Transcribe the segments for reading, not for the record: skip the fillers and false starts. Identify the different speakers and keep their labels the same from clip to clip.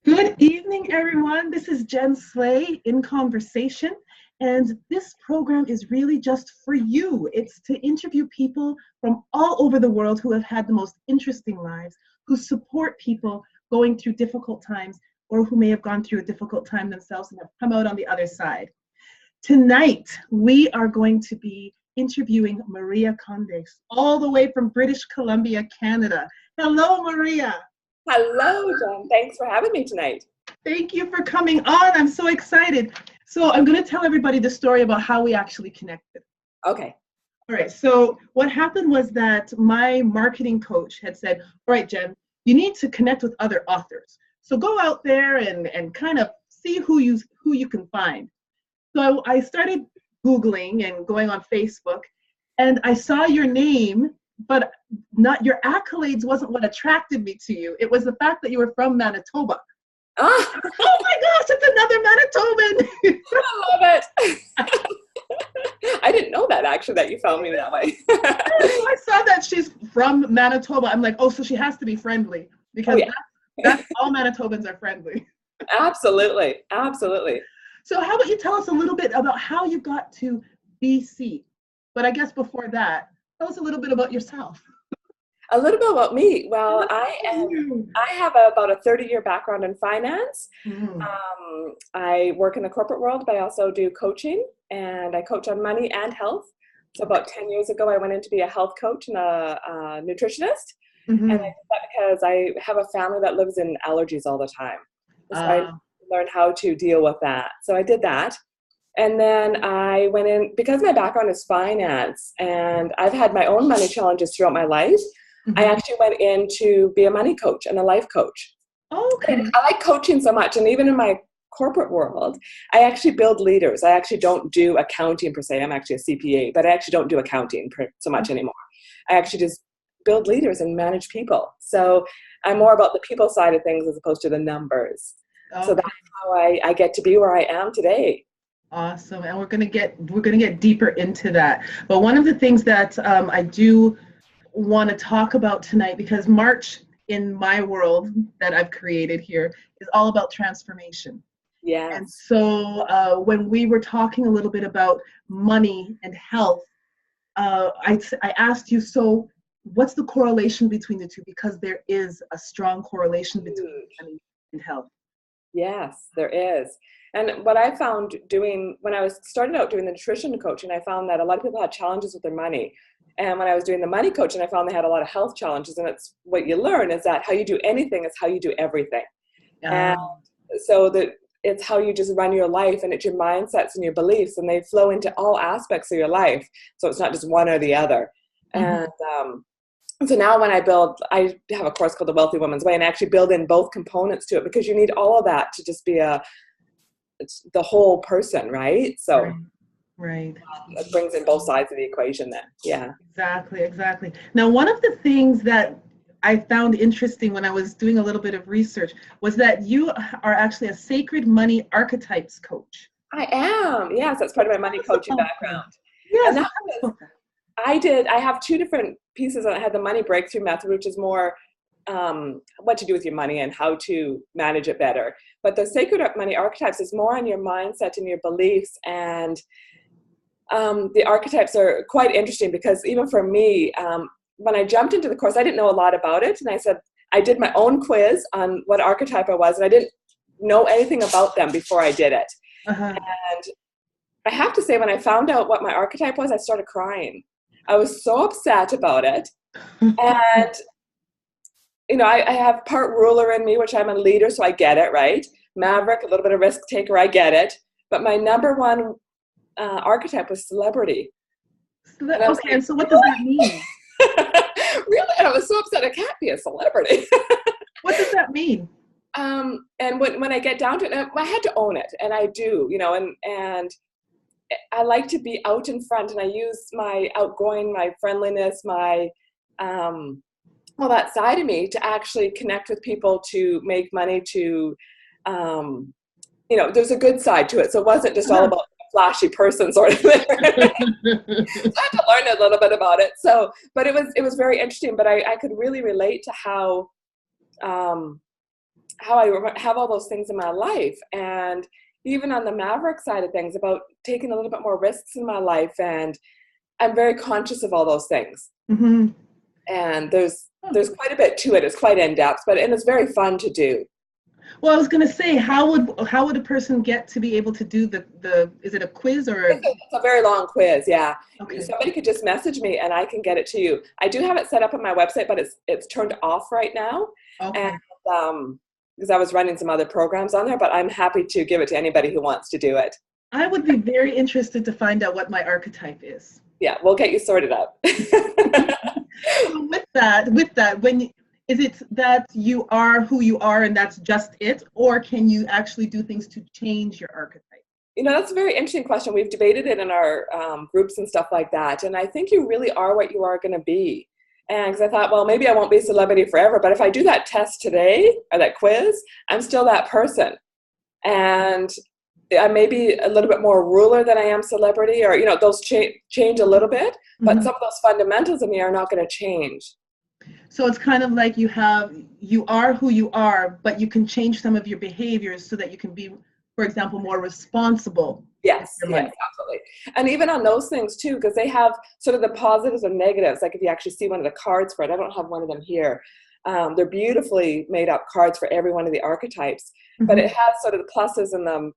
Speaker 1: Good evening, everyone. This is Jen Slay in Conversation, and this program is really just for you. It's to interview people from all over the world who have had the most interesting lives, who support people going through difficult times, or who may have gone through a difficult time themselves and have come out on the other side. Tonight, we are going to be interviewing Maria Conde, all the way from British Columbia, Canada. Hello, Maria.
Speaker 2: Hello, Jen. Thanks for having me tonight.
Speaker 1: Thank you for coming on. I'm so excited. So I'm going to tell everybody the story about how we actually connected.
Speaker 2: Okay.
Speaker 1: All right. So what happened was that my marketing coach had said, all right, Jen, you need to connect with other authors. So go out there and kind of see who you can find. So I started Googling and going on Facebook, and I saw your name, but not your accolades wasn't what attracted me to you. It was the fact that you were from Manitoba.
Speaker 2: Ah,
Speaker 1: Oh my gosh, it's another Manitoban.
Speaker 2: I love it. I didn't know that actually, that you found me that way.
Speaker 1: So I saw that she's from Manitoba. I'm like, oh, so she has to be friendly because that's all Manitobans are friendly.
Speaker 2: Absolutely. Absolutely.
Speaker 1: So how about you tell us a little bit about how you got to BC? But I guess before that, tell us a little bit about yourself.
Speaker 2: A little bit about me. Well, I have about a 30-year background in finance.
Speaker 1: Mm.
Speaker 2: I work in the corporate world, but I also do coaching, and I coach on money and health. So about 10 years ago, I went in to be a health coach and a nutritionist.
Speaker 1: Mm-hmm.
Speaker 2: And I did that because I have a family that lives in allergies all the time. So I learned how to deal with that. So I did that. And then I went in, because my background is finance and I've had my own money challenges throughout my life, I actually went in to be a money coach and a life coach.
Speaker 1: Okay.
Speaker 2: And I like coaching so much. And even in my corporate world, I actually build leaders. I actually don't do accounting per se. I'm actually a CPA, but I actually don't do accounting so much anymore. I actually just build leaders and manage people. So I'm more about the people side of things as opposed to the numbers. Okay. So that's how I get to be where I am today.
Speaker 1: Awesome, and we're gonna get deeper into that. But one of the things that I do want to talk about tonight, because March in my world that I've created here is all about transformation.
Speaker 2: Yeah.
Speaker 1: And so when we were talking a little bit about money and health, I asked you, so what's the correlation between the two? Because there is a strong correlation between money and health.
Speaker 2: Yes, there is. And what I found doing, when I was started out doing the nutrition coaching, I found that a lot of people had challenges with their money. And when I was doing the money coaching, I found they had a lot of health challenges. And it's what you learn is that how you do anything is how you do everything. And so it's how you just run your life, and it's your mindsets and your beliefs, and they flow into all aspects of your life. So it's not just one or the other. And so now when I have a course called The Wealthy Woman's Way, and I actually build in both components to it because you need all of that to just be the whole person, right? So
Speaker 1: right.
Speaker 2: It brings in both sides of the equation then. Yeah.
Speaker 1: Exactly. Now, one of the things that I found interesting when I was doing a little bit of research was that you are actually a sacred money archetypes coach.
Speaker 2: I am. Yes, that's part of my money coaching background.
Speaker 1: Yes.
Speaker 2: And I have two different pieces. I had the money breakthrough method, which is more what to do with your money and how to manage it better. But the sacred money archetypes is more on your mindset and your beliefs. And the archetypes are quite interesting because even for me, when I jumped into the course, I didn't know a lot about it. And I did my own quiz on what archetype I was, and I didn't know anything about them before I did it. And I have to say, when I found out what my archetype was, I started crying. I was so upset about it. And I have part ruler in me, which I'm a leader, so I get it, right? Maverick, a little bit of risk taker, I get it. But my number one archetype was celebrity.
Speaker 1: Okay, and so what does that mean?
Speaker 2: Really? And I was so upset I can't be a celebrity.
Speaker 1: What does that mean?
Speaker 2: And when I get down to it, I had to own it, and I do, and I like to be out in front, and I use my outgoing, my friendliness, my all that side of me to actually connect with people, to make money, to there's a good side to it. So it wasn't just all about a flashy person sort of thing. So I had to learn a little bit about it. So, but it was very interesting. But I could really relate to how how I have all those things in my life. And even on the maverick side of things, about taking a little bit more risks in my life. And I'm very conscious of all those things.
Speaker 1: Mm-hmm.
Speaker 2: And there's quite a bit to it. It's quite in depth, and it's very fun to do.
Speaker 1: Well, I was going to say, how would a person get to be able to do is it a quiz or?
Speaker 2: It's a very long quiz, yeah.
Speaker 1: Okay.
Speaker 2: Somebody could just message me and I can get it to you. I do have it set up on my website, but it's turned off right now.
Speaker 1: Okay.
Speaker 2: And because I was running some other programs on there, but I'm happy to give it to anybody who wants to do it.
Speaker 1: I would be very interested to find out what my archetype is.
Speaker 2: Yeah, we'll get you sorted out.
Speaker 1: So with that, is it that you are who you are and that's just it, or can you actually do things to change your archetype?
Speaker 2: That's a very interesting question. We've debated it in our groups and stuff like that. And I think you really are what you are going to be. And because I thought, well, maybe I won't be a celebrity forever, but if I do that test today or that quiz, I'm still that person. And I may be a little bit more ruler than I am celebrity, or, those change a little bit, but some of those fundamentals of me are not going to change.
Speaker 1: So it's kind of like you are who you are, but you can change some of your behaviors so that you can be, for example, more responsible.
Speaker 2: Yes, absolutely. And even on those things too, because they have sort of the positives and negatives. Like if you actually see one of the cards for it, I don't have one of them here. They're beautifully made up cards for every one of the archetypes, but it has sort of the pluses and the,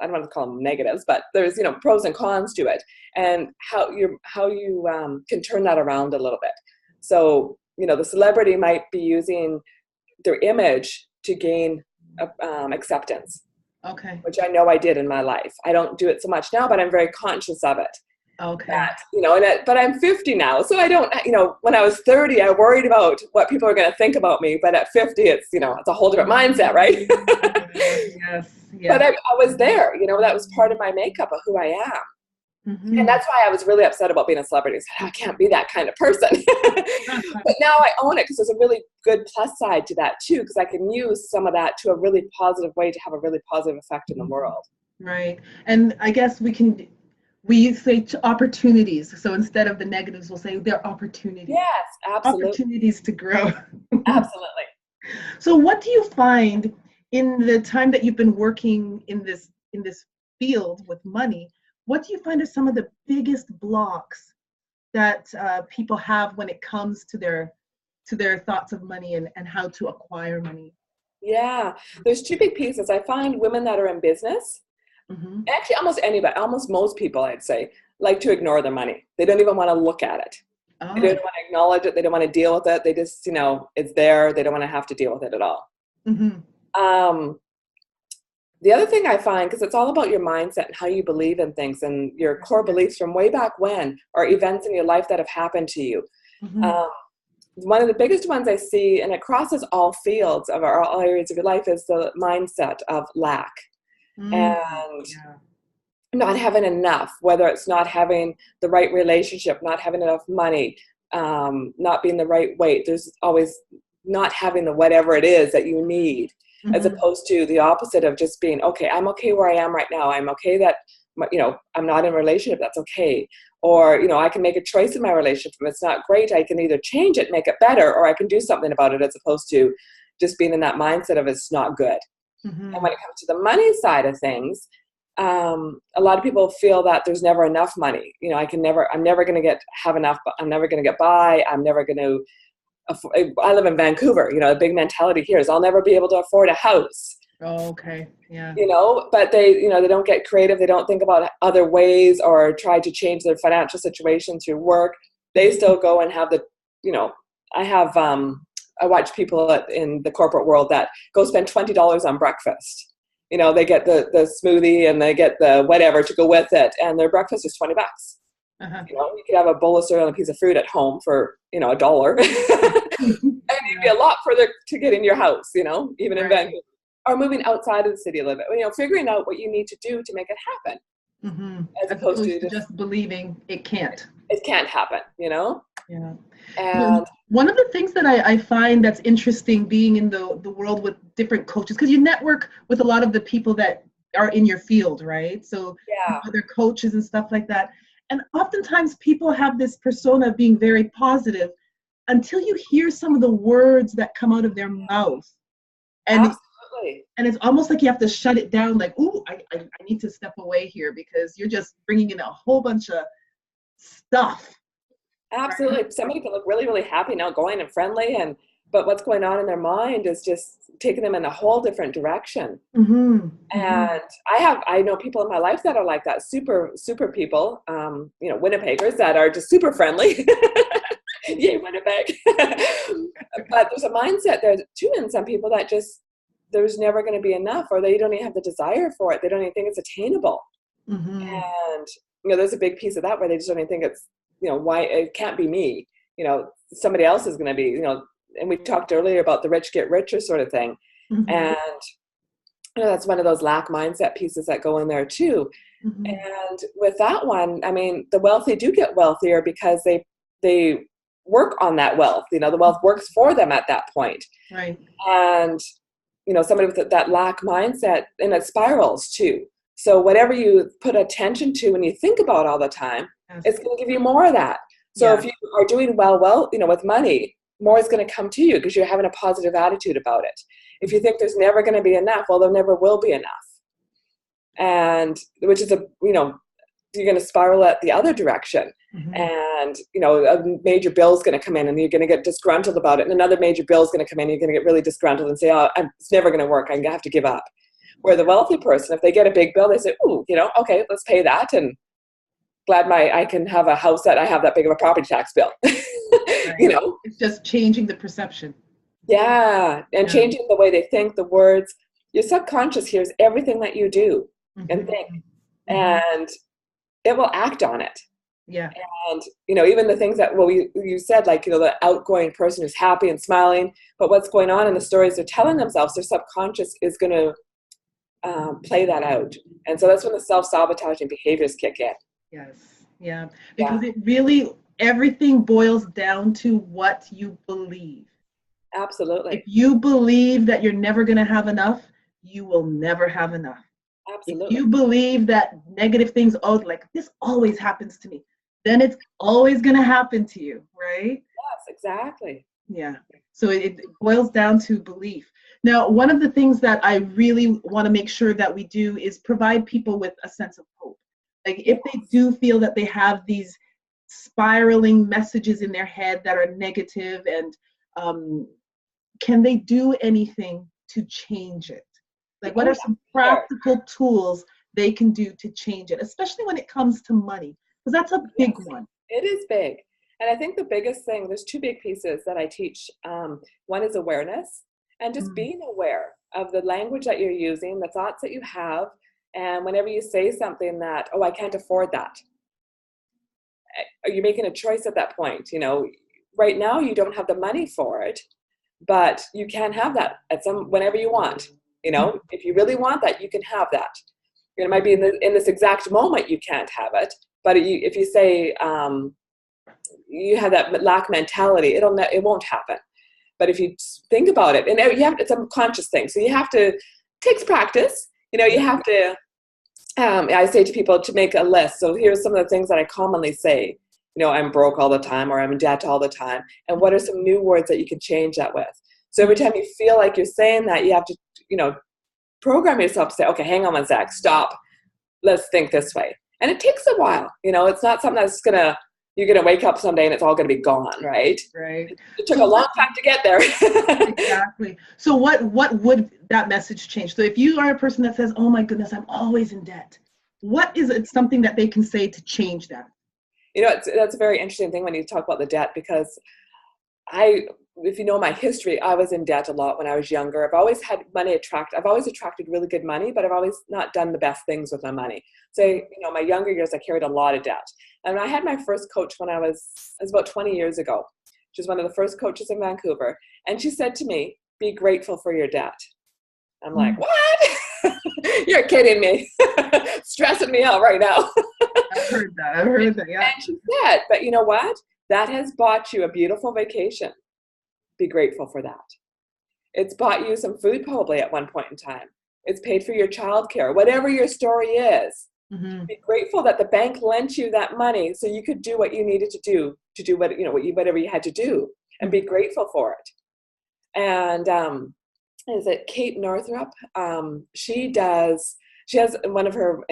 Speaker 2: I don't want to call them negatives, but there's, pros and cons to it, and how you can turn that around a little bit. So, the celebrity might be using their image to gain acceptance.
Speaker 1: Okay.
Speaker 2: Which I know I did in my life. I don't do it so much now, but I'm very conscious of it.
Speaker 1: Okay.
Speaker 2: But I'm 50 now, so I don't, when I was 30, I worried about what people are going to think about me. But at 50, it's, it's a whole different mindset, right?
Speaker 1: Yes.
Speaker 2: But I was there, that was part of my makeup of who I am. And that's why I was really upset about being a celebrity. I said, I can't be that kind of person. But now I own it, because there's a really good plus side to that too, because I can use some of that to a really positive way to have a really positive effect in the world.
Speaker 1: Right. And I guess we say opportunities. So instead of the negatives, we'll say they're opportunities.
Speaker 2: Yes, absolutely.
Speaker 1: Opportunities to grow.
Speaker 2: Absolutely.
Speaker 1: So what do you find in the time that you've been working in this field with money? What do you find are some of the biggest blocks that people have when it comes to their thoughts of money and how to acquire money?
Speaker 2: Yeah, there's two big pieces. I find women that are in business, actually almost most people, I'd say, like to ignore their money. They don't even want to look at it. They don't want to acknowledge it. They don't want to deal with it. They just, it's there. They don't want to have to deal with it at all. The other thing I find, because it's all about your mindset and how you believe in things and your core beliefs from way back when, or events in your life that have happened to you. One of the biggest ones I see, and it crosses all fields of all areas of your life, is the mindset of lack and not having enough, whether it's not having the right relationship, not having enough money, not being the right weight. There's always not having the whatever it is that you need. As opposed to the opposite of just being, okay, I'm okay where I am right now. I'm okay that, I'm not in a relationship. That's okay. Or, I can make a choice in my relationship. If it's not great, I can either change it, make it better, or I can do something about it, as opposed to just being in that mindset of it's not good. And when it comes to the money side of things, a lot of people feel that there's never enough money. I'm never going to have enough, but I'm never going to get by. I'm never going to, I live in Vancouver, the big mentality here is I'll never be able to afford a house.
Speaker 1: Oh, okay. Yeah.
Speaker 2: But they, they don't get creative. They don't think about other ways or try to change their financial situation through work. They still go and have I watch people in the corporate world that go spend $20 on breakfast. They get the smoothie and they get the whatever to go with it. And their breakfast is $20. You could have a bowl of cereal and a piece of fruit at home for, $1. And you'd be a lot further to get in your house, even in Vancouver. Or moving outside of the city a little bit, figuring out what you need to do to make it happen. As opposed to just
Speaker 1: believing it can't.
Speaker 2: It can't happen, Yeah.
Speaker 1: And one of the things that I find that's interesting being in the world with different coaches, because you network with a lot of the people that are in your field, right? So other coaches and stuff like that. And oftentimes people have this persona of being very positive until you hear some of the words that come out of their mouth. And
Speaker 2: Absolutely.
Speaker 1: and it's almost like you have to shut it down, like, ooh, I need to step away here because you're just bringing in a whole bunch of stuff. Right?
Speaker 2: Absolutely. Somebody can look really, really happy and outgoing and friendly, but what's going on in their mind is just taking them in a whole different direction.
Speaker 1: Mm-hmm. Mm-hmm.
Speaker 2: And I know people in my life that are like that, super, super people, Winnipeggers that are just super friendly. Yay, Winnipeg. But there's a mindset there too in some people that just, there's never going to be enough, or they don't even have the desire for it. They don't even think it's attainable.
Speaker 1: Mm-hmm.
Speaker 2: And, there's a big piece of that where they just don't even think it's, why it can't be me, somebody else is going to be, and we talked earlier about the rich get richer sort of thing.
Speaker 1: Mm-hmm.
Speaker 2: And, that's one of those lack mindset pieces that go in there too.
Speaker 1: Mm-hmm.
Speaker 2: And with that one, I mean, the wealthy do get wealthier because they work on that wealth. The wealth works for them at that point.
Speaker 1: Right.
Speaker 2: And, somebody with that lack mindset, and it spirals too. So whatever you put attention to and you think about all the time,
Speaker 1: Yes.
Speaker 2: it's going to give you more of that. So if you are doing well, with money, more is going to come to you because you're having a positive attitude about it. If you think there's never going to be enough, well, there never will be enough. And which is you're going to spiral at the other direction.
Speaker 1: Mm-hmm.
Speaker 2: And, a major bill is going to come in and you're going to get disgruntled about it. And another major bill is going to come in. You're going to get really disgruntled and say, oh, it's never going to work. I'm going to have to give up. Where the wealthy person, if they get a big bill, they say, ooh, okay, let's pay that. And glad I can have a house that I have that big of a property tax bill.
Speaker 1: Right. It's just changing the perception.
Speaker 2: Yeah. And changing the way they think, the words. Your subconscious hears everything that you do and think. Mm-hmm. And it will act on it.
Speaker 1: Yeah.
Speaker 2: And, even the things that, you said, like, the outgoing person who's happy and smiling, but what's going on in the stories they're telling themselves, their subconscious is going to play that out. And so that's when the self-sabotaging behaviors kick in.
Speaker 1: Yes. Yeah. Because it really, everything boils down to what you believe.
Speaker 2: Absolutely.
Speaker 1: If you believe that you're never going to have enough, you will never have enough.
Speaker 2: Absolutely.
Speaker 1: If you believe that negative things, like this always happens to me, then it's always going to happen to you, right?
Speaker 2: Yes, exactly.
Speaker 1: Yeah. So it boils down to belief. Now, one of the things that I really want to make sure that we do is provide people with a sense of hope. Like if they do feel that they have these spiraling messages in their head that are negative, and can they do anything to change it? Like what are some practical tools they can do to change it, especially when it comes to money? Because that's a big one.
Speaker 2: It is big. And I think the biggest thing, there's two big pieces that I teach. One is awareness, and just being aware of the language that you're using, the thoughts that you have. And whenever you say something that, oh, I can't afford that, are you making a choice at that point? Right now you don't have the money for it, but you can have that whenever you want. If you really want that, you can have that. It might be in this exact moment you can't have it, but if you say you have that lack mentality, it won't happen. But if you think about it, and it's a conscious thing, so you have to, it takes practice. You have to. I say to people to make a list. So here's some of the things that I commonly say. I'm broke all the time, or I'm in debt all the time. And what are some new words that you can change that with? So every time you feel like you're saying that, you have to, program yourself to say, okay, hang on one sec, stop. Let's think this way. And it takes a while. It's not something that's you're going to wake up someday and it's all going to be gone, right?
Speaker 1: Right.
Speaker 2: It took a long time to get there.
Speaker 1: Exactly. So what would that message change? So if you are a person that says, oh my goodness, I'm always in debt, what is it something that they can say to change that?
Speaker 2: That's a very interesting thing when you talk about the debt, because if you know my history, I was in debt a lot when I was younger. I've always had money I've always attracted really good money, but I've always not done the best things with my money. So, my younger years, I carried a lot of debt. And I had my first coach when it was about 20 years ago. She was one of the first coaches in Vancouver. And she said to me, be grateful for your debt. I'm like, what? You're kidding me. Stressing me out right now.
Speaker 1: I've heard that, yeah.
Speaker 2: And she said, but you know what? That has bought you a beautiful vacation. Be grateful for that. It's bought you some food probably at one point in time. It's paid for your childcare, whatever your story is. Mm-hmm. Be grateful that the bank lent you that money so you could do what you needed to do whatever you had to do, and be grateful for it. And is it Kate Northrup? She has one of her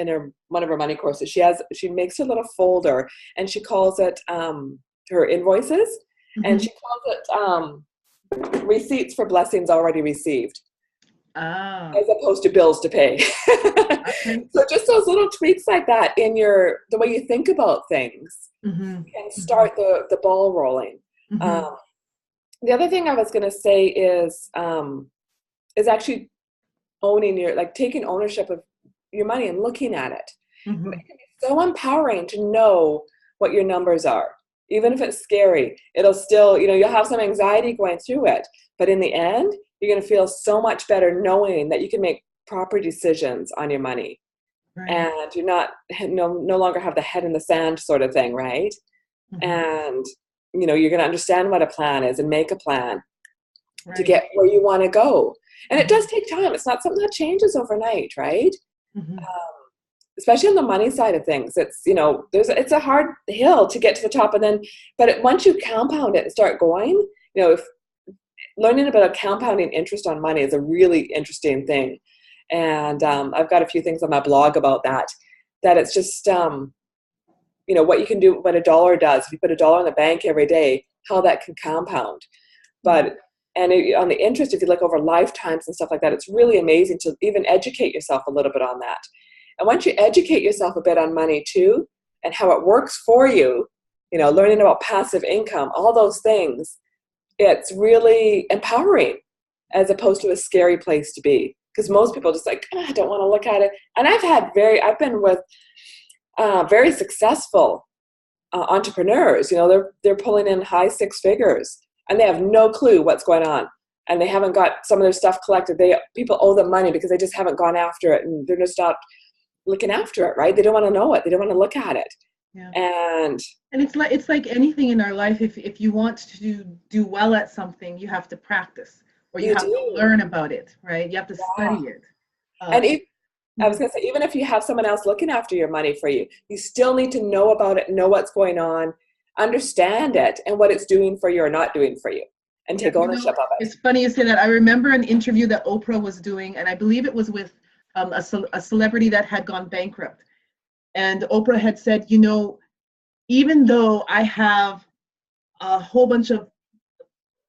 Speaker 2: money courses, she makes a little folder and she calls it her invoices, and she calls it receipts for blessings already received. As opposed to bills to pay.
Speaker 1: Okay.
Speaker 2: So just those little tweaks like that in the way you think about things can start the ball rolling. The other thing I was going to say is actually taking ownership of your money and looking at it. It can be so empowering to know what your numbers are. Even if it's scary, it'll still, you'll have some anxiety going through it, but in the end, you're going to feel so much better knowing that you can make proper decisions on your money. Right. And you're no longer have the head in the sand sort of thing, right? And, you're going to understand what a plan is and make a plan to get where you want to go. And it does take time. It's not something that changes overnight, right? Especially on the money side of things. It's, it's a hard hill to get to the top, but once you compound it and start going, if learning about compounding interest on money is a really interesting thing. And I've got a few things on my blog about that it's just, what you can do, what $1 does. If you put $1 in the bank every day, how that can compound. But, on the interest, if you look over lifetimes and stuff like that, it's really amazing to even educate yourself a little bit on that. And once you educate yourself a bit on money too, and how it works for you, learning about passive income, all those things, it's really empowering as opposed to a scary place to be. Because most people just I don't want to look at it. And I've been with very successful entrepreneurs. They're pulling in high six figures and they have no clue what's going on. And they haven't got some of their stuff collected. People owe them money because they just haven't gone after it, and they're just not looking after it, right? They don't want to know it. They don't want to look at it. Yeah. And
Speaker 1: it's like anything in our life. If you want to do well at something, you have to practice, or you have to learn about it, right? You have to study it.
Speaker 2: I was going to say, even if you have someone else looking after your money for you, you still need to know about it, know what's going on, understand it, and what it's doing for you or not doing for you, and take ownership of it.
Speaker 1: It's funny you say that. I remember an interview that Oprah was doing, and I believe it was with a celebrity that had gone bankrupt. And Oprah had said, even though I have a whole bunch of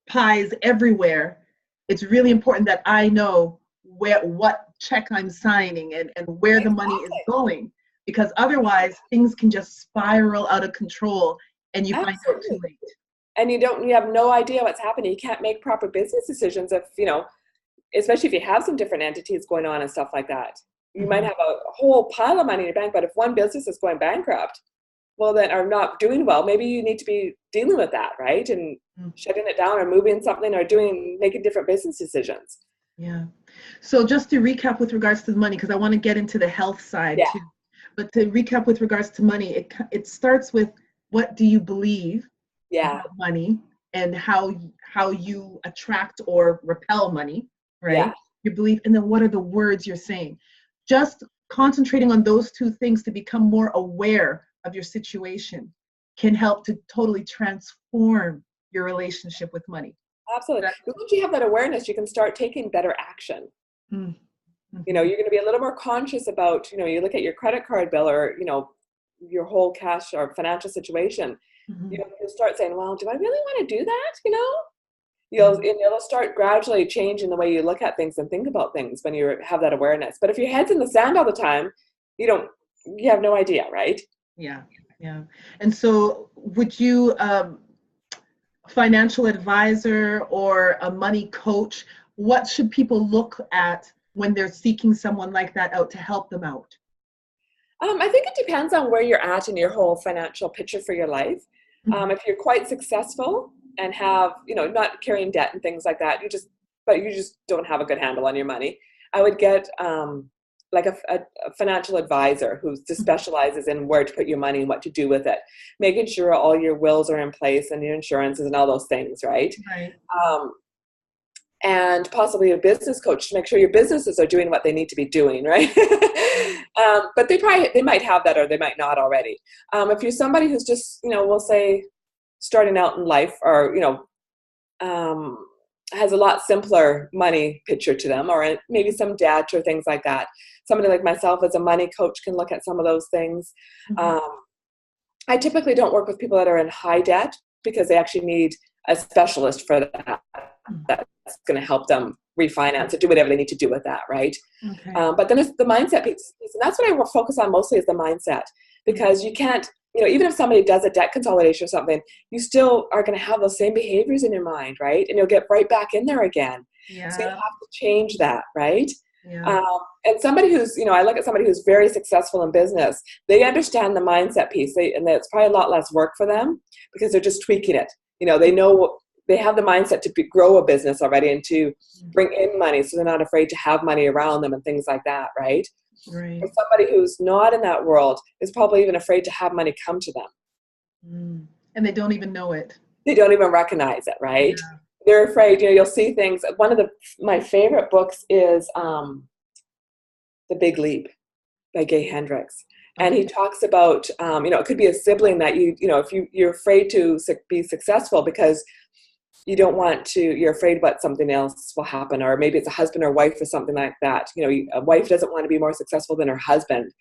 Speaker 1: pies everywhere, it's really important that I know what check I'm signing and where the money is going, because otherwise things can just spiral out of control and you find out too late.
Speaker 2: And you have no idea what's happening. You can't make proper business decisions if, especially if you have some different entities going on and stuff like that. You might have a whole pile of money in your bank, but if one business is going bankrupt, are not doing well, maybe you need to be dealing with that, right? And shutting it down or moving something or making different business decisions.
Speaker 1: Yeah. So just to recap with regards to the money, because I want to get into the health side too. But to recap with regards to money, it starts with, what do you believe about money and how you attract or repel money, right? Yeah. Your belief, and then what are the words you're saying? Just concentrating on those two things to become more aware of your situation can help to totally transform your relationship with money.
Speaker 2: Absolutely. Once you have that awareness, you can start taking better action. You're going to be a little more conscious about, you look at your credit card bill or, your whole cash or financial situation. You'll start saying, well, do I really want to do that? You'll start gradually changing the way you look at things and think about things when you have that awareness. But if your head's in the sand all the time, you have no idea, right?
Speaker 1: Yeah. And so would you, financial advisor or a money coach, what should people look at when they're seeking someone like that out to help them out?
Speaker 2: I think it depends on where you're at in your whole financial picture for your life. If you're quite successful and have, not carrying debt and things like that, you just don't have a good handle on your money, I would get like a financial advisor who just specializes in where to put your money and what to do with it, making sure all your wills are in place and your insurances and all those things, right?
Speaker 1: Right.
Speaker 2: And possibly a business coach to make sure your businesses are doing what they need to be doing, right? But they might have that or they might not already. If you're somebody who's just, we'll say starting out in life or, has a lot simpler money picture to them, or maybe some debt or things like that. Somebody like myself as a money coach can look at some of those things. I typically don't work with people that are in high debt because they actually need a specialist for that. That's going to help them refinance or do whatever they need to do with that, right?
Speaker 1: Okay.
Speaker 2: But then it's the mindset piece, and that's what I will focus on mostly is the mindset, because you can't, even if somebody does a debt consolidation or something, you still are going to have those same behaviors in your mind, right? And you'll get right back in there again.
Speaker 1: Yeah.
Speaker 2: So you have to change that, right?
Speaker 1: Yeah.
Speaker 2: And somebody who's, I look at somebody who's very successful in business, they understand the mindset piece, and it's probably a lot less work for them because they're just tweaking it. They know they have the mindset to grow a business already and to bring in money, so they're not afraid to have money around them and things like that, right?
Speaker 1: Right.
Speaker 2: Or somebody who's not in that world is probably even afraid to have money come to them.
Speaker 1: And they don't even know it.
Speaker 2: They don't even recognize it, right?
Speaker 1: Yeah.
Speaker 2: They're afraid, you'll see things. One of my favorite books is The Big Leap by Gay Hendricks. And he talks about, it could be a sibling that if you're afraid to be successful because you don't want to, you're afraid what something else will happen, or maybe it's a husband or wife or something like that. A wife doesn't want to be more successful than her husband,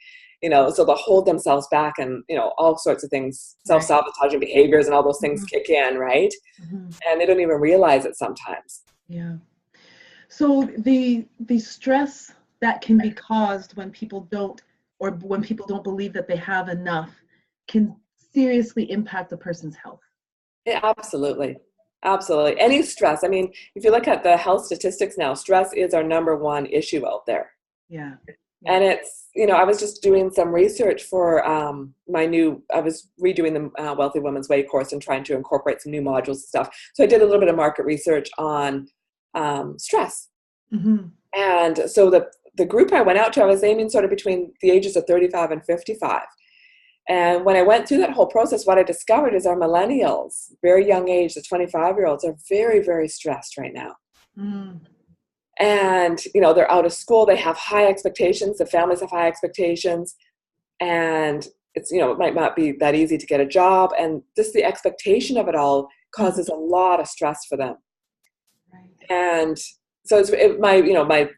Speaker 2: so they'll hold themselves back, and, all sorts of things, self-sabotaging behaviors and all those things kick in, right? And they don't even realize it sometimes.
Speaker 1: Yeah. So the stress that can be caused when people don't believe that they have enough can seriously impact a person's health.
Speaker 2: Yeah, absolutely. Absolutely. Any stress. I mean, if you look at the health statistics now, stress is our number one issue out there.
Speaker 1: Yeah.
Speaker 2: And it's, I was just doing some research for I was redoing the Wealthy Women's Way course and trying to incorporate some new modules and stuff. So I did a little bit of market research on stress. And so the group I went out to, I was aiming sort of between the ages of 35 and 55. And when I went through that whole process, what I discovered is our millennials, very young age, the 25-year-olds, are very, very stressed right now. And, they're out of school. They have high expectations. The families have high expectations. And it's, it might not be that easy to get a job. And just the expectation of it all causes a lot of stress for them. Right. And so my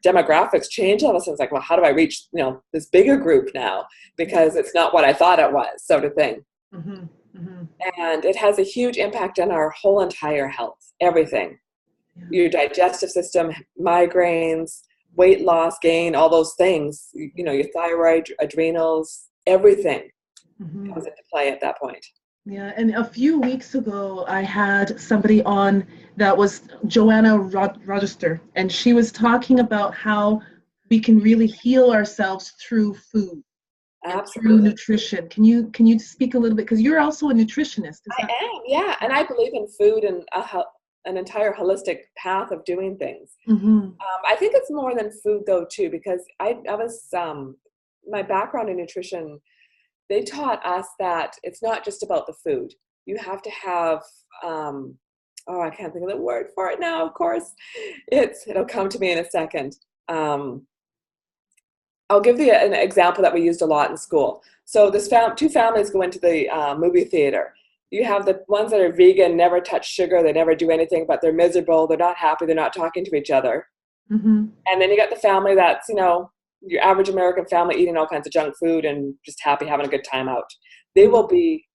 Speaker 2: demographics change all of a sudden. It's like, well, how do I reach, this bigger group now? Because it's not what I thought it was, sort of thing. And it has a huge impact on our whole entire health, everything. Your digestive system, migraines, weight loss, gain, all those things, your thyroid, adrenals, everything comes into play at that point.
Speaker 1: Yeah, and a few weeks ago, I had somebody on that was Joanna Rochester, and she was talking about how we can really heal ourselves through food, through nutrition. Can you speak a little bit, because you're also a nutritionist?
Speaker 2: I am, yeah, and I believe in food and an entire holistic path of doing things. I think it's more than food though too, because I was my background in nutrition. They taught us that it's not just about the food. You have to have, I can't think of the word for it now, of course. It'll come to me in a second. I'll give you an example that we used a lot in school. So two families go into the movie theater. You have the ones that are vegan, never touch sugar, they never do anything, but they're miserable, they're not happy, they're not talking to each other. And then you got the family that's, your average American family eating all kinds of junk food and just happy, having a good time out. They will be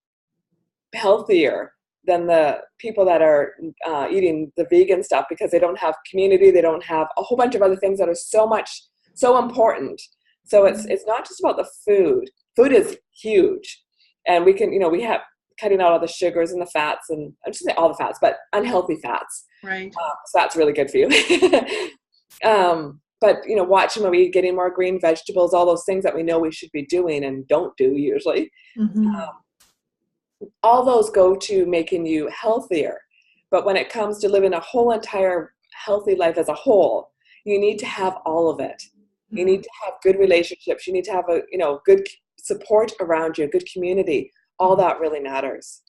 Speaker 2: healthier than the people that are eating the vegan stuff, because they don't have community. They don't have a whole bunch of other things that are so important. So it's not just about the food. Food is huge. And we can, we have cutting out all the sugars and the fats, and I shouldn't say all the fats, but unhealthy fats.
Speaker 1: Right.
Speaker 2: So that's really good for you. But, watching when we eat, getting more green vegetables, all those things that we know we should be doing and don't do usually. All those go to making you healthier. But when it comes to living a whole entire healthy life as a whole, you need to have all of it. You need to have good relationships. You need to have good support around you, good community. All that really matters.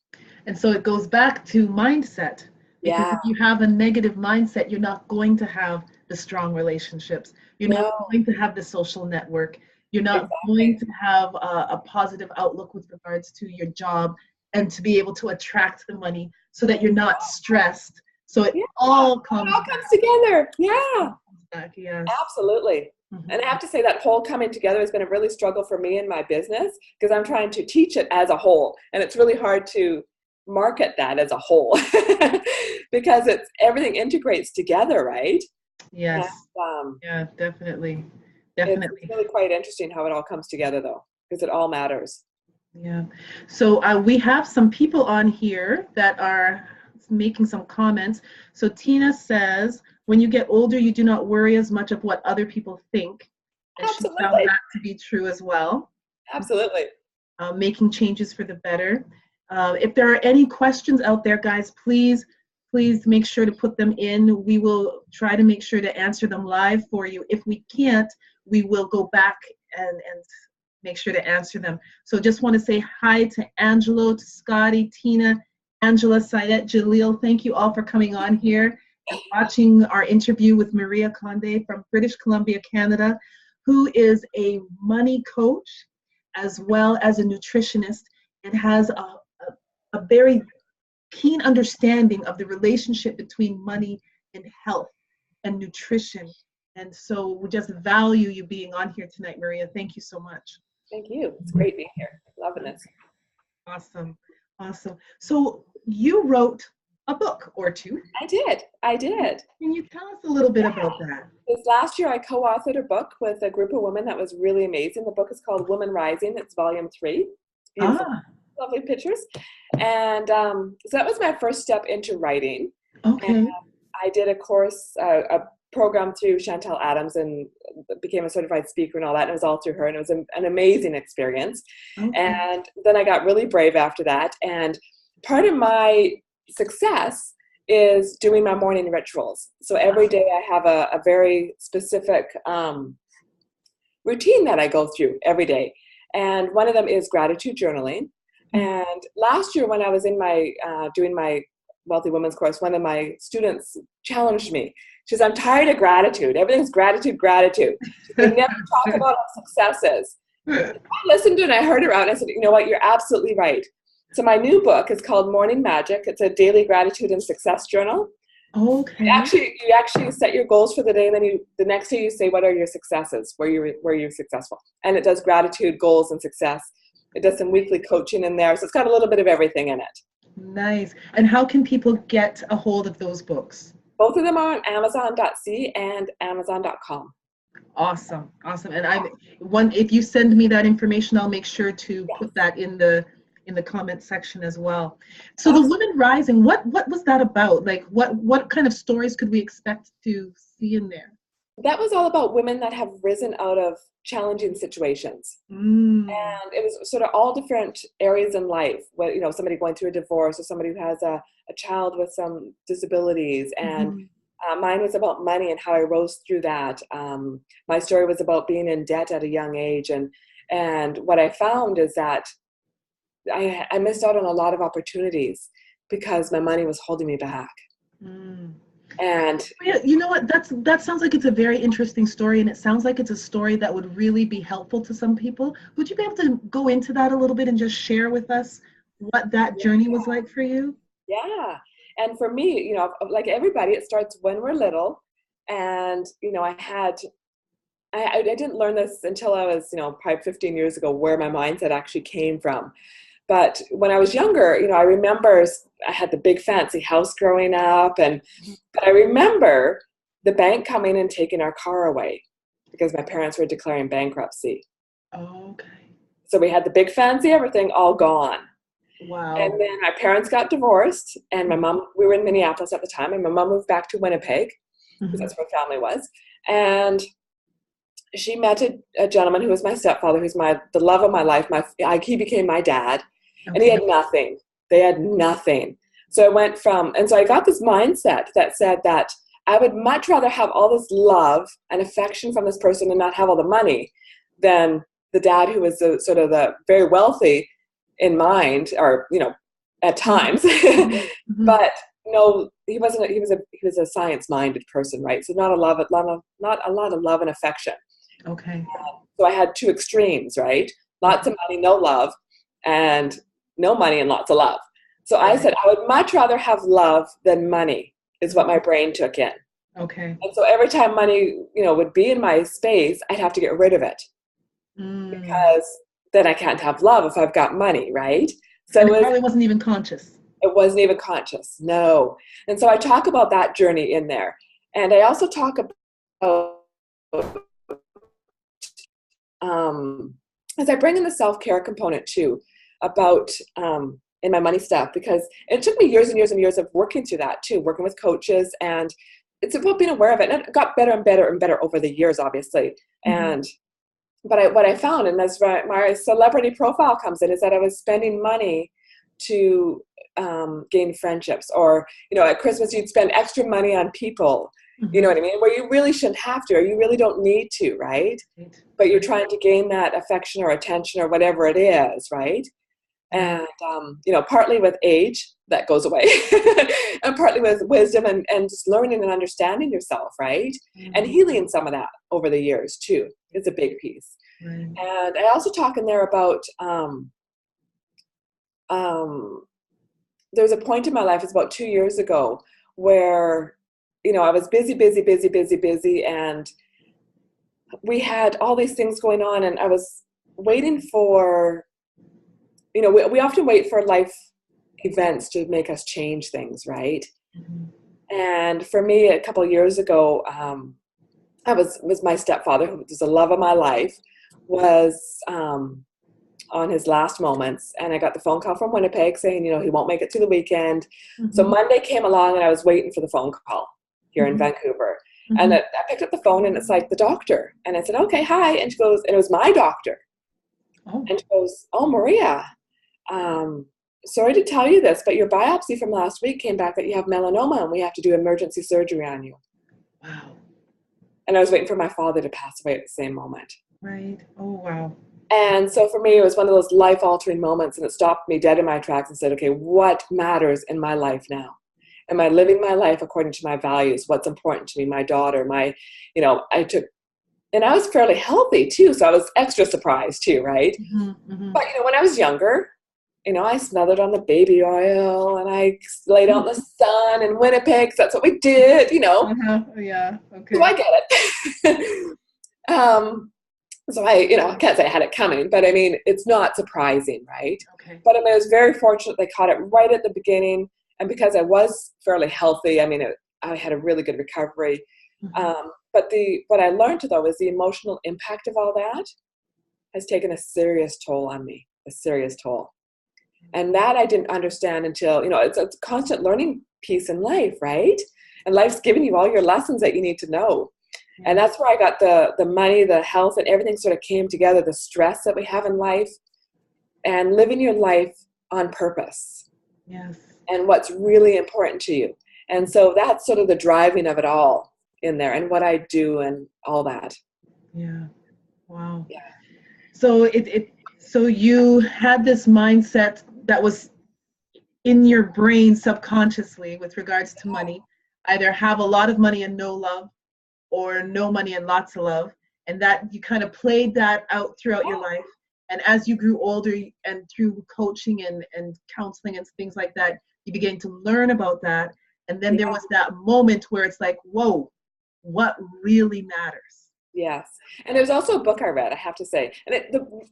Speaker 1: And so it goes back to mindset. Because if you have a negative mindset, you're not going to have the strong relationships. You're not going to have the social network. You're not going to have a positive outlook with regards to your job and to be able to attract the money, so that you're not stressed, So it
Speaker 2: Yeah.
Speaker 1: all
Speaker 2: It
Speaker 1: comes
Speaker 2: all comes together. Yeah.
Speaker 1: back. Yes.
Speaker 2: Absolutely. And I have to say that whole coming together has been a really struggle for me in my business because I'm trying to teach it as a whole. And it's really hard to market that as a whole because everything integrates together, right?
Speaker 1: Yes.
Speaker 2: And,
Speaker 1: Yeah, definitely.
Speaker 2: it's
Speaker 1: Definitely.
Speaker 2: really quite interesting how it all comes together though, because it all matters.
Speaker 1: Yeah. So we have some people on here that are making some comments. So Tina says, when you get older, you do not worry as much of what other people think. And she found
Speaker 2: Absolutely.
Speaker 1: that to be true as well.
Speaker 2: Absolutely.
Speaker 1: Making changes for the better. If there are any questions out there, guys, please make sure to put them in. We will try to make sure to answer them live for you. If we can't, we will go back and make sure to answer them. So just want to say hi to Angelo, to Scotty, Tina, Angela, Syed, Jaleel. Thank you all for coming on here and watching our interview with Maria Conde from British Columbia, Canada, who is a money coach as well as a nutritionist and has a very keen understanding of the relationship between money and health and nutrition. And so we just value you being on here tonight, Maria. Thank you so much.
Speaker 2: Thank you. It's great being here. Loving this.
Speaker 1: Awesome. Awesome. So you wrote a book or two.
Speaker 2: I did.
Speaker 1: Can you tell us a little bit about that?
Speaker 2: This last year, I co-authored a book with a group of women that was really amazing. The book is called Women Rising. It's volume 3. It's beautiful, lovely pictures. And so that was my first step into writing.
Speaker 1: Okay.
Speaker 2: And I did a course, a program through Chantel Adams and became a certified speaker and all that. And it was all through her. And it was an amazing experience. Okay. And then I got really brave after that. And part of my success is doing my morning rituals. So every day I have a very specific routine that I go through every day. And one of them is gratitude journaling. And last year when I was in my doing my Wealthy Women's course, one of my students challenged me. She says, I'm tired of gratitude. Everything's gratitude. They never talk about our successes. I listened to it and I heard her out and I said, you know what, you're absolutely right. So my new book is called Morning Magic. It's a daily gratitude and success journal.
Speaker 1: Okay.
Speaker 2: You actually set your goals for the day, and then the next day you say, what are your successes? Where you're successful. And it does gratitude, goals, and success. It does some weekly coaching in there. So it's got a little bit of everything in it.
Speaker 1: Nice. And how can people get a hold of those books?
Speaker 2: Both of them are on Amazon.ca and Amazon.com.
Speaker 1: Awesome. And if you send me that information, I'll make sure to put that in the comment section as well. So the Women Rising, what was that about? Like what kind of stories could we expect to see in there?
Speaker 2: That was all about women that have risen out of challenging situations. And it was sort of all different areas in life, where, somebody going through a divorce or somebody who has a child with some disabilities. And mine was about money and how I rose through that. My story was about being in debt at a young age. And what I found is that I missed out on a lot of opportunities because my money was holding me back. And
Speaker 1: you know what, that sounds like it's a very interesting story, and it sounds like it's a story that would really be helpful to some people. Would you be able to go into that a little bit and just share with us what that journey was like for you?
Speaker 2: Yeah. And for me, like everybody, it starts when we're little. And, I didn't learn this until I was, probably 15 years ago, where my mindset actually came from. But when I was younger, I remember I had the big fancy house growing up, but I remember the bank coming and taking our car away because my parents were declaring bankruptcy.
Speaker 1: Okay.
Speaker 2: So we had the big fancy everything all gone.
Speaker 1: Wow.
Speaker 2: And then my parents got divorced, and my mom, we were in Minneapolis at the time, and my mom moved back to Winnipeg because that's where family was. And she met a gentleman who was my stepfather, who's the love of my life. He became my dad. Okay. And he had nothing. They had nothing. So I got this mindset that said that I would much rather have all this love and affection from this person and not have all the money than the dad who was sort of the very wealthy in mind, or, at times. But no, he wasn't. He was a science-minded person, right? So not a lot of love and affection.
Speaker 1: Okay.
Speaker 2: So I had two extremes, right? Lots of money, no love, and no money and lots of love. So I said I would much rather have love than money. is what my brain took in.
Speaker 1: Okay.
Speaker 2: And so every time money, would be in my space, I'd have to get rid of it because then I can't have love if I've got money, right? So
Speaker 1: And it probably wasn't even conscious.
Speaker 2: It wasn't even conscious, no. And so I talk about that journey in there. And I also talk about, as I bring in the self-care component too, about in my money stuff, because it took me years and years and years of working through that too, working with coaches, and it's about being aware of it. And it got better and better and better over the years, obviously. But what I found, and that's where my celebrity profile comes in, is that I was spending money to gain friendships, or at Christmas you'd spend extra money on people, you know what I mean, where you really shouldn't have to, or you really don't need to, right? But you're trying to gain that affection or attention or whatever it is, right? And partly with age that goes away, and partly with wisdom and just learning and understanding yourself, right? And healing some of that over the years too is a big piece. And I also talk in there about there's a point in my life, it's about 2 years ago, where I was busy, and we had all these things going on, and I was waiting for, we often wait for life events to make us change things, right? And for me, a couple of years ago, I was my stepfather, who was the love of my life, was on his last moments, and I got the phone call from Winnipeg saying, he won't make it through the weekend. So Monday came along, and I was waiting for the phone call here in Vancouver. And I picked up the phone, and it's like the doctor. And I said, okay, hi. And she goes, and it was my doctor. And she goes, oh, Maria, sorry to tell you this, but your biopsy from last week came back that you have melanoma, and we have to do emergency surgery on you.
Speaker 1: Wow.
Speaker 2: And I was waiting for my father to pass away at the same moment.
Speaker 1: Right. Oh, wow.
Speaker 2: And so for me, it was one of those life-altering moments, and it stopped me dead in my tracks and said, okay, what matters in my life now? Am I living my life according to my values? What's important to me? My daughter, and I was fairly healthy too, so I was extra surprised too, right? But, when I was younger, I smothered on the baby oil, and I laid out in the sun in Winnipeg, 'cause that's what we did,
Speaker 1: Yeah, okay.
Speaker 2: So I get it. So I can't say I had it coming, but I mean, it's not surprising, right?
Speaker 1: Okay.
Speaker 2: But I was very fortunate they caught it right at the beginning. And because I was fairly healthy, I had a really good recovery. But what I learned though is the emotional impact of all that has taken a serious toll on me, a serious toll. And that I didn't understand until, it's a constant learning piece in life, right? And life's giving you all your lessons that you need to know. And that's where I got the money, the health, and everything sort of came together, the stress that we have in life, and living your life on purpose.
Speaker 1: Yes.
Speaker 2: And what's really important to you. And so that's sort of the driving of it all in there, and what I do and all that.
Speaker 1: Yeah. Wow.
Speaker 2: Yeah.
Speaker 1: So so you had this mindset that was in your brain subconsciously with regards to money, either have a lot of money and no love, or no money and lots of love, and that you kind of played that out throughout your life. And as you grew older, and through coaching and counseling and things like that, you began to learn about that. And then there was that moment where it's like, whoa, what really matters?
Speaker 2: Yes. And there's also a book I read, I have to say. And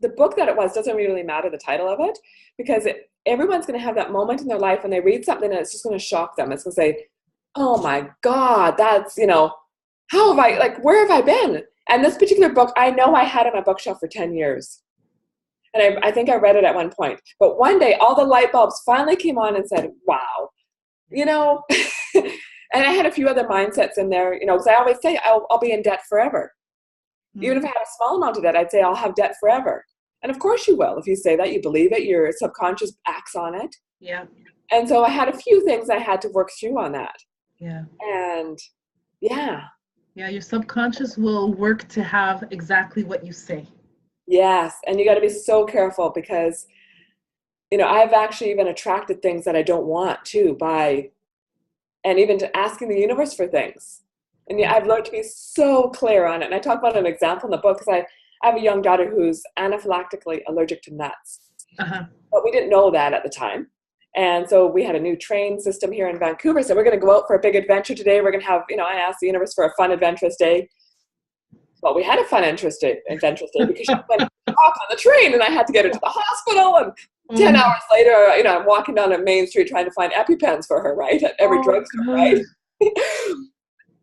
Speaker 2: the book that it was doesn't really matter, the title of it, because everyone's going to have that moment in their life when they read something and it's just going to shock them. It's going to say, oh my God, that's, how have I, where have I been? And this particular book, I know I had on my bookshelf for 10 years. And I think I read it at one point. But one day, all the light bulbs finally came on and said, wow, And I had a few other mindsets in there, because I always say I'll be in debt forever. Even if I had a small amount of debt, I'd say I'll have debt forever. And of course you will. If you say that, you believe it, your subconscious acts on it.
Speaker 1: Yeah.
Speaker 2: And so I had a few things I had to work through on that.
Speaker 1: Yeah.
Speaker 2: And yeah,
Speaker 1: your subconscious will work to have exactly what you say.
Speaker 2: Yes. And you got to be so careful because, I've actually even attracted things that I don't want to and even to asking the universe for things. And I've learned to be so clear on it. And I talk about an example in the book because I have a young daughter who's anaphylactically allergic to nuts. But we didn't know that at the time. And so we had a new train system here in Vancouver. So we're going to go out for a big adventure today. We're going to have, I asked the universe for a fun, adventurous day. Well, we had a fun, adventurous day because she went off on the train and I had to get her to the hospital. And 10 hours later, I'm walking down a main street trying to find EpiPens for her, right? At every drugstore, right?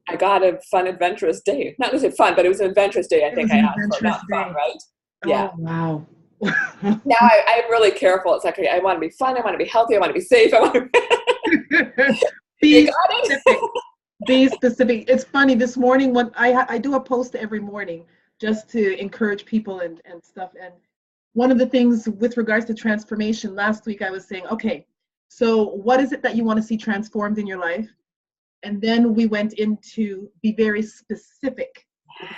Speaker 2: I got a fun, adventurous day. Not necessarily fun, but it was an adventurous day. I think I asked for, not fun, right? Yeah.
Speaker 1: Oh, wow.
Speaker 2: Now I'm really careful. It's like, I want to be fun. I want to be healthy. I want to be safe. I want to
Speaker 1: be specific. Be specific. It's funny. This morning, when I do a post every morning just to encourage people and stuff. And one of the things with regards to transformation, last week I was saying, okay, so what is it that you want to see transformed in your life? And then we went into be very specific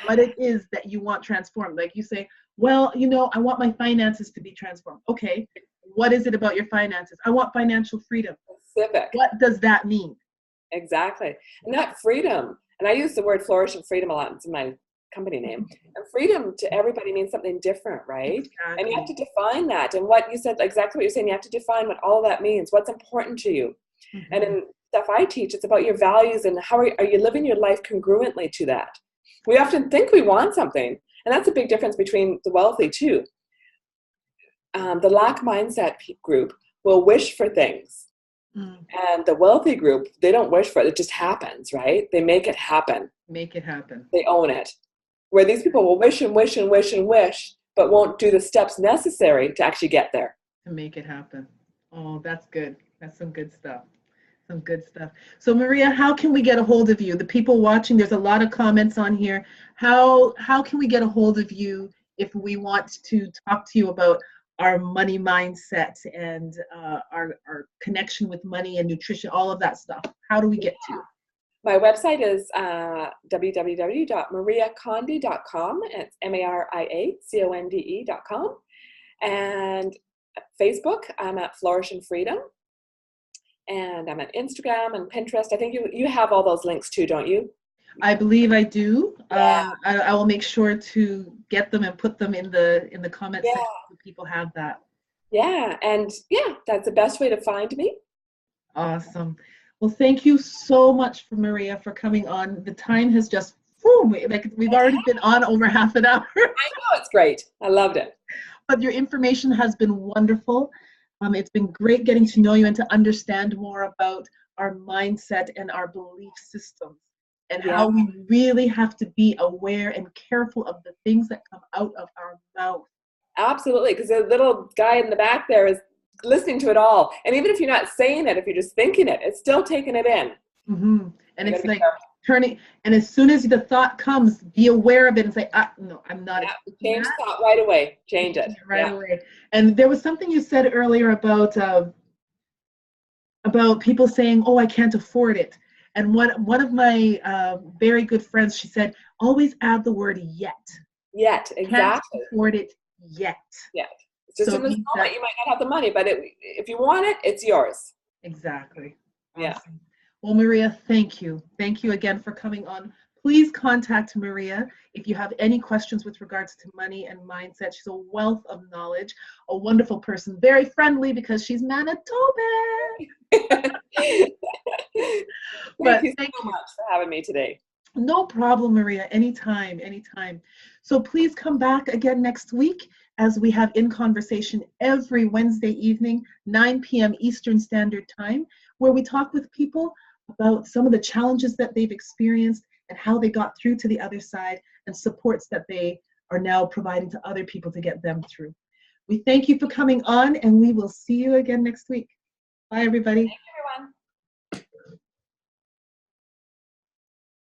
Speaker 1: what it is that you want transformed. Like you say, well, I want my finances to be transformed. Okay, what is it about your finances? I want financial freedom.
Speaker 2: Specific.
Speaker 1: What does that mean?
Speaker 2: Exactly. And that freedom, and I use the word flourish and freedom a lot. It's my company name. And freedom to everybody means something different, right? Exactly. And you have to define that. And what you said, exactly what you're saying, you have to define what all that means, what's important to you. Mm-hmm. And in stuff I teach, it's about your values and how are you living your life congruently to that. We often think we want something, and that's a big difference between the wealthy too. The lack mindset group will wish for things. And the wealthy group, they don't wish for it. It just happens, right? They make it happen.
Speaker 1: Make it happen.
Speaker 2: They own it. Where these people will wish and wish and wish and wish, but won't do the steps necessary to actually get there.
Speaker 1: To make it happen. Oh, that's good. That's some good stuff. Some good stuff. So Maria, how can we get a hold of you? The people watching, there's a lot of comments on here. How can we get a hold of you if we want to talk to you about our money mindset and our connection with money and nutrition, all of that stuff? How do we get to you?
Speaker 2: My website is www.mariaconde.com. It's MARIACONDE.com. And Facebook, I'm at Flourish and Freedom. And I'm at Instagram and Pinterest. I think you have all those links too, don't you?
Speaker 1: I believe I do.
Speaker 2: Yeah.
Speaker 1: I will make sure to get them and put them in the comment section so people have that.
Speaker 2: Yeah, and that's the best way to find me.
Speaker 1: Awesome. Well, thank you so much, Maria, for coming on. The time has just, we've already been on over half an hour.
Speaker 2: I know, it's great. I loved it.
Speaker 1: But your information has been wonderful. It's been great getting to know you and to understand more about our mindset and our belief systems and how we really have to be aware and careful of the things that come out of our mouth.
Speaker 2: Absolutely, because the little guy in the back there is listening to it all. And even if you're not saying it, if you're just thinking it, it's still taking it in.
Speaker 1: Mm-hmm. And it's like turning, and as soon as the thought comes, be aware of it and say, no, I'm not.
Speaker 2: Change thought right away. Change it.
Speaker 1: Right away. And there was something you said earlier about people saying, oh, I can't afford it. And one of my very good friends, she said, always add the word yet.
Speaker 2: Yet, exactly.
Speaker 1: Can't afford it yet.
Speaker 2: Yet. It's just in this moment, you might not have the money, but if you want it, it's yours.
Speaker 1: Exactly. Awesome.
Speaker 2: Yeah.
Speaker 1: Well, Maria, thank you. Thank you again for coming on. Please contact Maria if you have any questions with regards to money and mindset. She's a wealth of knowledge, a wonderful person, very friendly because she's Manitoban.
Speaker 2: Thank you so much for having me today.
Speaker 1: No problem, Maria. Anytime, anytime. So please come back again next week as we have In Conversation every Wednesday evening, 9 p.m. Eastern Standard Time, where we talk with people about some of the challenges that they've experienced and how they got through to the other side and supports that they are now providing to other people to get them through. We thank you for coming on, and we will see you again next week. Bye, everybody.